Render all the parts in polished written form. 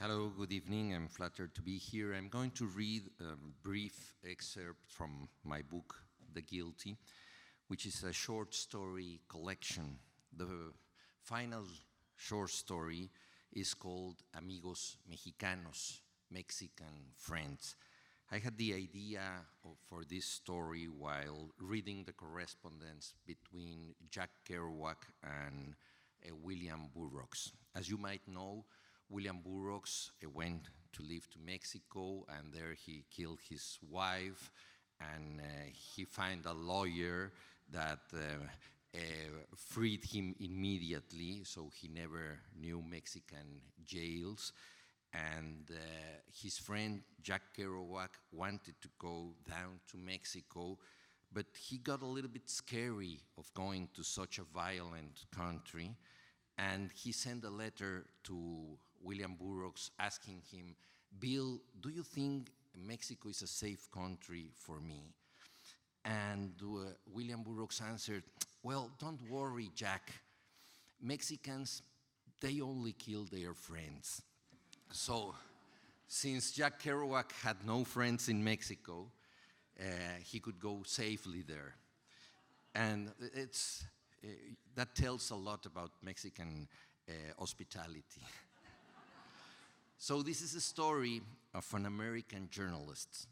Hello, good evening. I'm flattered to be here. I'm going to read a brief excerpt from my book, The Guilty, which is a short story collection. The final short story is called Amigos Mexicanos, Mexican Friends. I had the idea for this story while reading the correspondence between Jack Kerouac and William Burroughs. As you might know, William Burroughs went to live to Mexico, and there he killed his wife, and he found a lawyer that freed him immediately, so he never knew Mexican jails. And his friend Jack Kerouac wanted to go down to Mexico, but he got a little bit scary of going to such a violent country, and he sent a letter to William Burroughs asking him, "Bill, do you think Mexico is a safe country for me?" And William Burroughs answered, "Well, don't worry, Jack. Mexicans, they only kill their friends." So, since Jack Kerouac had no friends in Mexico, he could go safely there. And that tells a lot about Mexican hospitality. So this is a story of an American journalist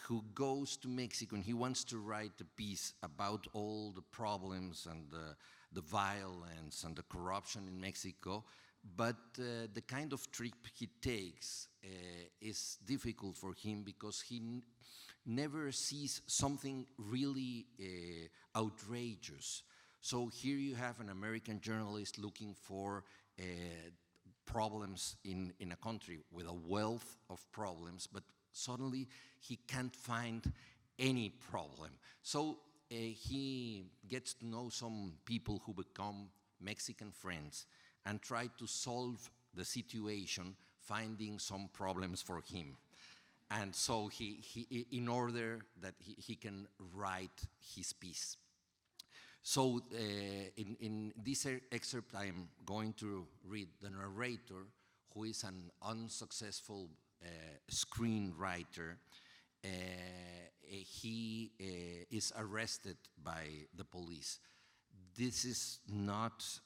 who goes to Mexico, and he wants to write a piece about all the problems and the violence and the corruption in Mexico, but the kind of trip he takes is difficult for him because he never sees something really outrageous. So here you have an American journalist looking for problems in a country with a wealth of problems, but suddenly he can't find any problem. So he gets to know some people who become Mexican friends and try to solve the situation, finding some problems for him. And so he in order that he can write his piece. So in this excerpt, I am going to read the narrator, who is an unsuccessful screenwriter. He is arrested by the police. This is not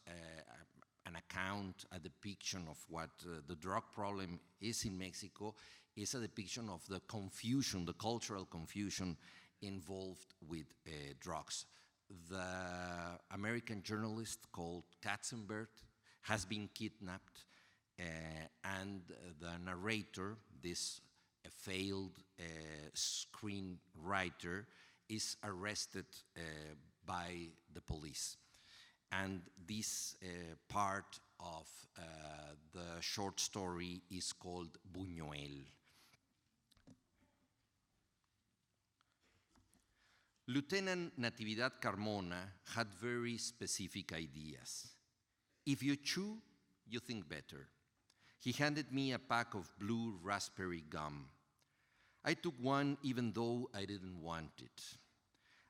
an account, a depiction of what the drug problem is in Mexico. It's a depiction of the confusion, the cultural confusion involved with drugs. The American journalist called Katzenberg has been kidnapped, and the narrator, this failed screenwriter, is arrested by the police. And this part of the short story is called Buñuel. Lieutenant Natividad Carmona had very specific ideas. If you chew, you think better. He handed me a pack of blue raspberry gum. I took one even though I didn't want it.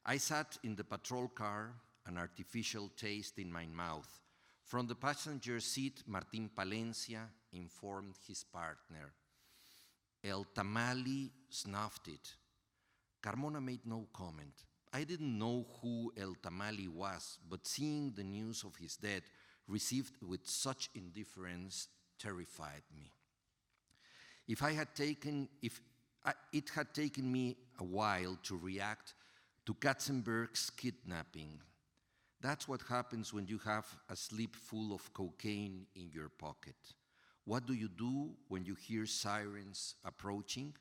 I sat in the patrol car, an artificial taste in my mouth. From the passenger seat, Martín Palencia informed his partner. El Tamali snuffed it. Carmona made no comment. I didn't know who El Tamali was, but seeing the news of his death received with such indifference terrified me. It had taken me a while to react to Katzenberg's kidnapping. That's what happens when you have a slip full of cocaine in your pocket. What do you do when you hear sirens approaching?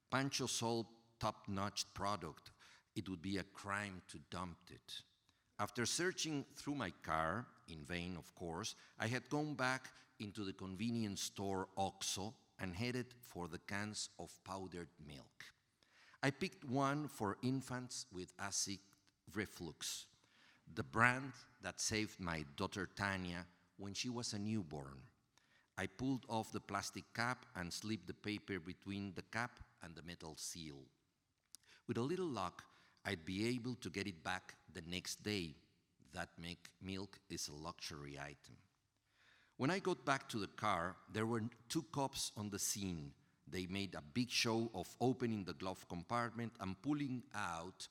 Pancho sold top-notch product. It would be a crime to dump it. After searching through my car, in vain of course, I had gone back into the convenience store OXXO and headed for the cans of powdered milk. I picked one for infants with acid reflux, the brand that saved my daughter Tanya when she was a newborn. I pulled off the plastic cap and slipped the paper between the cap and the metal seal. With a little luck, I'd be able to get it back the next day. That milk is a luxury item. When I got back to the car, there were 2 cops on the scene. They made a big show of opening the glove compartment and pulling out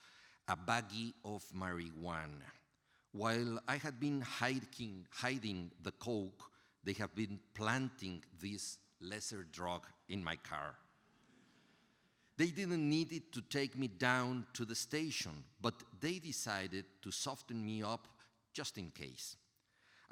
a baggie of marijuana. While I had been hiding the coke, they have been planting this lesser drug in my car. They didn't need it to take me down to the station, but they decided to soften me up just in case.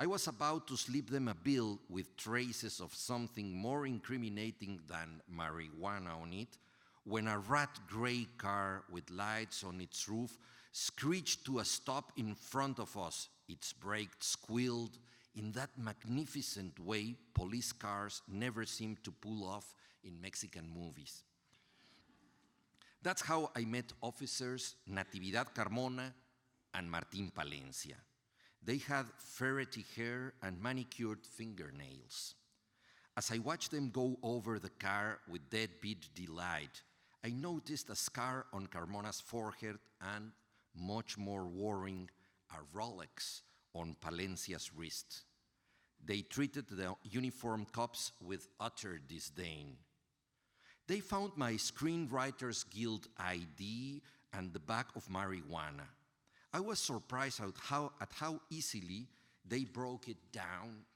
I was about to slip them a bill with traces of something more incriminating than marijuana on it, when a rat gray car with lights on its roof screeched to a stop in front of us. Its brakes squealed in that magnificent way police cars never seem to pull off in Mexican movies. That's how I met officers Natividad Carmona and Martín Palencia. They had ferrety hair and manicured fingernails. As I watched them go over the car with deadbeat delight, I noticed a scar on Carmona's forehead and, much more worrying, a Rolex on Palencia's wrist. They treated the uniformed cops with utter disdain. They found my Screenwriters Guild ID and the bag of marijuana. I was surprised at how easily they broke it down.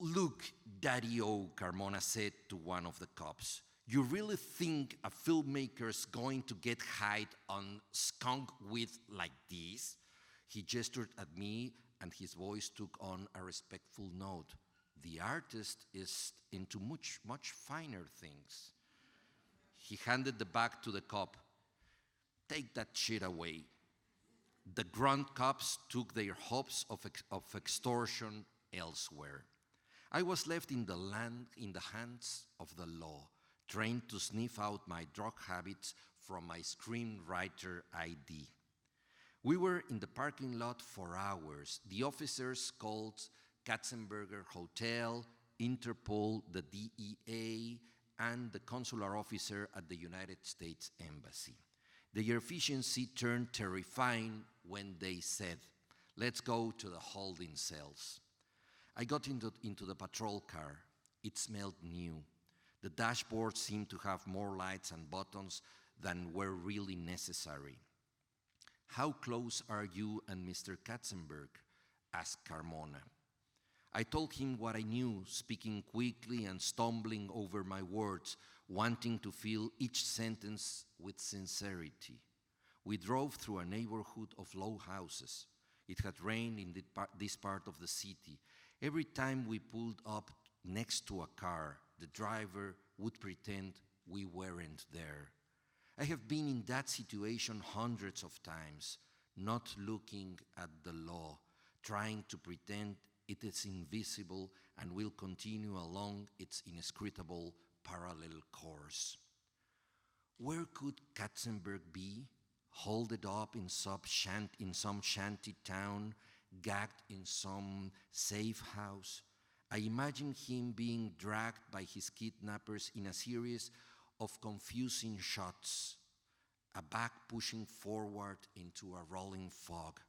"Look, Daddy-O," Carmona said to one of the cops, "you really think a filmmaker's going to get high on skunk weed like this?" He gestured at me, and his voice took on a respectful note. "The artist is into much, much finer things." He handed the bag to the cop. "Take that shit away." The grunt cops took their hopes of extortion elsewhere. I was left in the hands of the law, trained to sniff out my drug habits from my screenwriter ID. We were in the parking lot for hours. The officers called Katzenberger Hotel, Interpol, the DEA, and the consular officer at the United States Embassy. Their efficiency turned terrifying when they said, "Let's go to the holding cells." I got into the patrol car. It smelled new. The dashboard seemed to have more lights and buttons than were really necessary. "How close are you and Mr. Katzenberg?" asked Carmona. I told him what I knew, speaking quickly and stumbling over my words, wanting to fill each sentence with sincerity. We drove through a neighborhood of low houses. It had rained in this part of the city. Every time we pulled up next to a car, the driver would pretend we weren't there. I have been in that situation hundreds of times, not looking at the law, trying to pretend it is invisible and will continue along its inscrutable parallel course. Where could Katzenberg be? Holed up in some shanty town, gagged in some safe house? I imagine him being dragged by his kidnappers in a series of confusing shots, a back pushing forward into a rolling fog,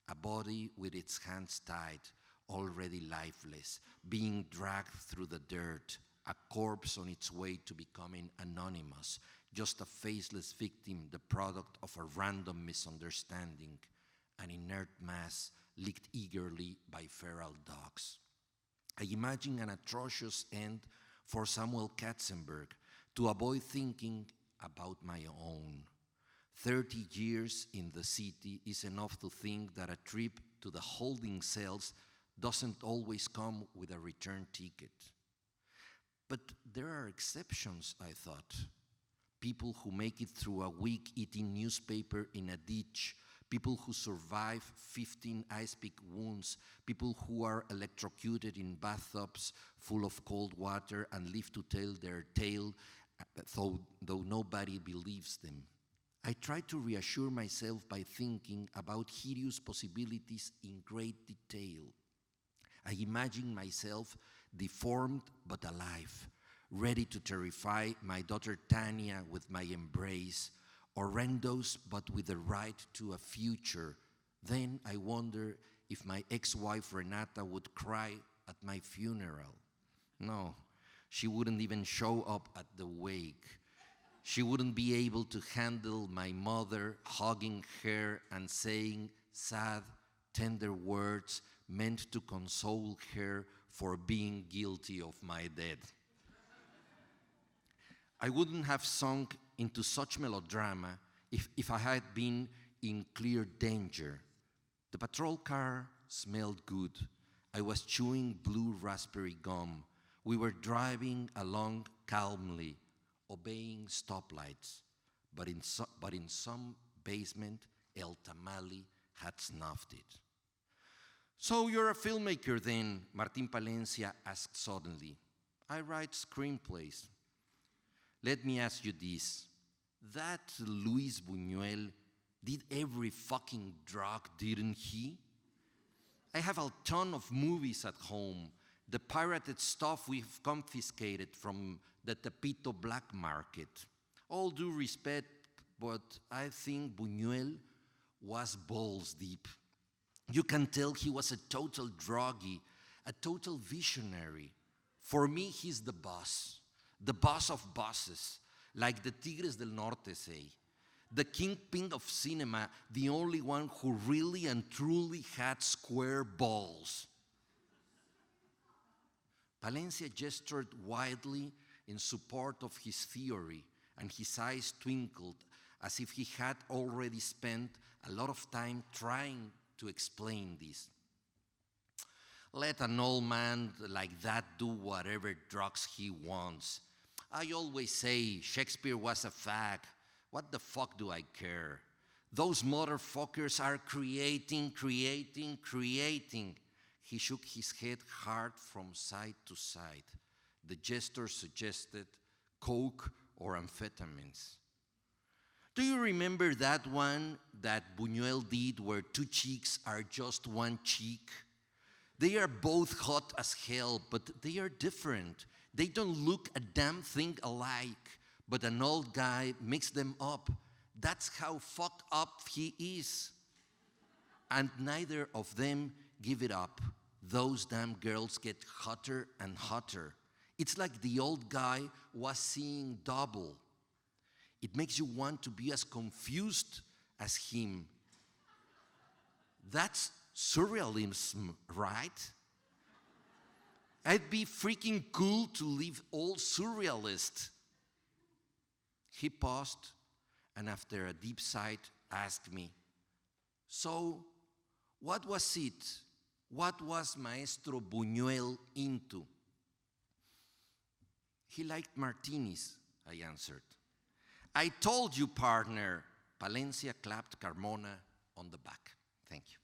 a body with its hands tied, already lifeless, being dragged through the dirt, a corpse on its way to becoming anonymous, just a faceless victim, the product of a random misunderstanding, an inert mass licked eagerly by feral dogs. I imagine an atrocious end for Samuel Katzenberg to avoid thinking about my own. 30 years in the city is enough to think that a trip to the holding cells doesn't always come with a return ticket. But there are exceptions, I thought. People who make it through a week eating newspaper in a ditch, people who survive 15 ice pick wounds, people who are electrocuted in bathtubs full of cold water and live to tell their tale, though nobody believes them. I try to reassure myself by thinking about hideous possibilities in great detail. I imagine myself deformed but alive, ready to terrify my daughter Tanya with my embrace, horrendous but with the right to a future. Then I wonder if my ex-wife Renata would cry at my funeral. No, she wouldn't even show up at the wake. She wouldn't be able to handle my mother hugging her and saying sad, tender words meant to console her for being guilty of my death. I wouldn't have sunk into such melodrama if I had been in clear danger. The patrol car smelled good. I was chewing blue raspberry gum. We were driving along calmly, obeying stoplights. But in some basement, El Tamale had snuffed it. So you're a filmmaker then, Martín Palencia asked suddenly. I write screenplays. Let me ask you this. That Luis Buñuel did every fucking drug, didn't he? I have a ton of movies at home, the pirated stuff we've confiscated from the Tepito black market. All due respect, but I think Buñuel was balls deep. You can tell he was a total druggie, a total visionary. For me, he's the boss of bosses, like the Tigres del Norte say. The kingpin of cinema, the only one who really and truly had square balls. Palencia gestured wildly in support of his theory, and his eyes twinkled as if he had already spent a lot of time trying to explain this. Let an old man like that do whatever drugs he wants. I always say Shakespeare was a fag. What the fuck do I care? Those motherfuckers are creating. He shook his head hard from side to side. The gesture suggested coke or amphetamines. Do you remember that one that Buñuel did where two cheeks are just one cheek? They are both hot as hell, but they are different. They don't look a damn thing alike, but an old guy mixed them up. That's how fucked up he is. And neither of them give it up. Those damn girls get hotter and hotter. It's like the old guy was seeing double. It makes you want to be as confused as him. That's surrealism, right? I'd be freaking cool to leave all surrealist. He paused and after a deep sigh asked me, so what was it? What was Maestro Buñuel into? He liked martinis, I answered. I told you, partner. Palencia clapped Carmona on the back. Thank you.